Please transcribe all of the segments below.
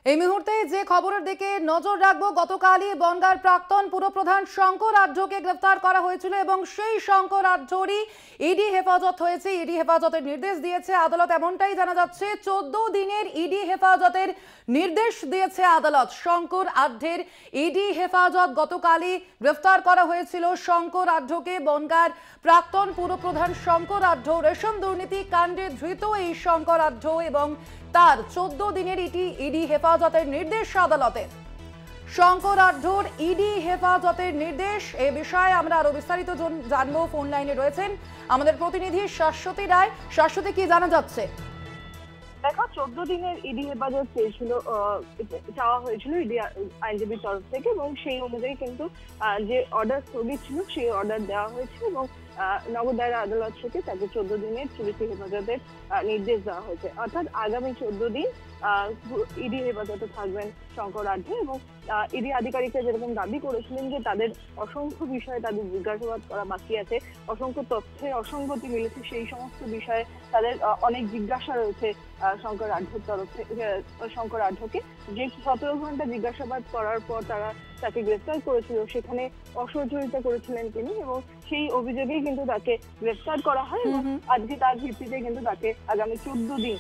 এই মুহূর্তে যে খবরের দিকে নজর রাখবো, গতকালই বনগাঁর প্রাক্তন পুরপ্রধান শঙ্কর আঢ্যকে গ্রেফতার করা হয়েছিল এবং সেই শঙ্কর আঢ্যরই ইডি হেফাজত হয়েছে। ইডি হেফাজতের নির্দেশ দিয়েছে আদালত, এমনটাই জানা যাচ্ছে। 14 দিনের ইডি হেফাজতের নির্দেশ দিয়েছে আদালত। শঙ্কর আঢ্যের ইডি হেফাজত, গতকালই গ্রেফতার করা হয়েছিল শঙ্কর আঢ্যকে। বনগাঁর প্রাক্তন পুরপ্রধান শঙ্কর আঢ্য, রেশন দুর্নীতি কাণ্ডে ধৃত এই শঙ্কর আঢ্য এবং তার 14 দিনের ইডি হেফাজতের নির্দেশ আদালতে। শঙ্কর আঢ্যর ইডি হেফাজতের নির্দেশ, এ বিষয়ে আমরা আরো বিস্তারিত জানবো। ফোন লাইনে রয়েছেন আমাদের প্রতিনিধি শাশ্বতী রায়। শাশ্বতী, কি জানা যাচ্ছে? দেখো, 14 দিনের ইডি হেফাজত চাওয়া হয়েছিল ইডি আইনজীবীর তরফ থেকে, এবং সেই অনুযায়ী কিন্তু যে অর্ডার স্থগিত ছিল সেই অর্ডার দেওয়া হয়েছে এবং নগর দায়রা আদালত থেকে তাকে 14 দিনের পুলিশি হেফাজতের নির্দেশ দেওয়া হয়েছে। অর্থাৎ আগামী 14 দিন ইডি হেফাজতে থাকবেন শঙ্কর আঢ্য। এবং ইডি আধিকারিকরা যেরকম দাবি করেছিলেন যে তাদের অসংখ্য বিষয়ে তাদের জিজ্ঞাসাবাদ করা বাকি আছে, অসংখ্য তথ্যের অসঙ্গতি মিলেছে, সেই সমস্ত বিষয়ে তাদের অনেক জিজ্ঞাসা রয়েছে শঙ্কর আঢ্যর তরফ থেকে। শঙ্কর আঢ্যকে যে 17 ঘন্টা জিজ্ঞাসাবাদ করার পর তারা তাকে গ্রেফতার করেছিল, সেখানে অসহযোগিতা করেছিলেন তিনি, এবং সেই অভিযোগেই কিন্তু তাকে গ্রেফতার করা হয় এবং আজকে তার ভিত্তিতে কিন্তু তাকে আগামী 14 দিন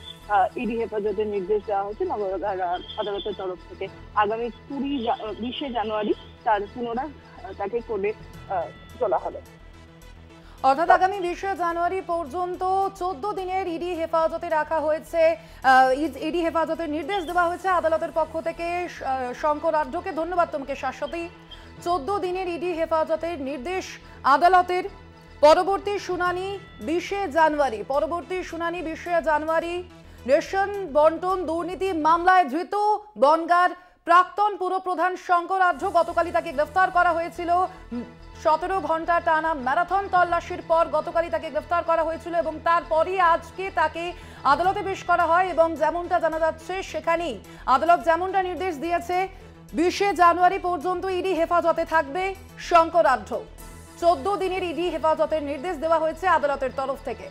ইডি হেফাজতের নির্দেশ দেওয়া হয়েছে নগর আদালতের তরফ থেকে। আগামী 20 জানুয়ারি তার পুনরায় তাকে কোর্টে তোলা হবে। অর্থাৎ আগামী 20 জানুয়ারি পর্যন্ত 14 দিনের ইডি হেফাজতে রাখা হয়েছে। ইডি হেফাজতের নির্দেশ দেওয়া হয়েছে আদালতের পক্ষ থেকে শঙ্কর আঢ্যকে। ধন্যবাদ তোমাকে শাশ্বতী। 14 দিনের ইডি হেফাজতের নির্দেশ আদালতের। পরবর্তী শুনানি 20 জানুয়ারি। রেশন বন্টন দুর্নীতি মামলায় ধৃত বনগাঁর প্রাক্তন পুরপ্রধান শঙ্কর আঢ্য, গতকালই তাকে গ্রেফতার করা হয়েছিল। 17 ঘন্টা টানা ম্যারাথন তল্লাশির পর গতকালই তাকে গ্রেফতার করা হয়েছিল এবং তারপরই আজকে তাকে আদালতে পেশ করা হয়। এবং যেমনটা জানা যাচ্ছে, সেখানেই আদালত যেমনটা নির্দেশ দিয়েছে, 20 জানুয়ারি পর্যন্ত ইডি হেফাজতে থাকবে শঙ্কর আঢ্য। 14 দিনের ইডি হেফাজতের নির্দেশ দেওয়া হয়েছে আদালতের তরফ থেকে।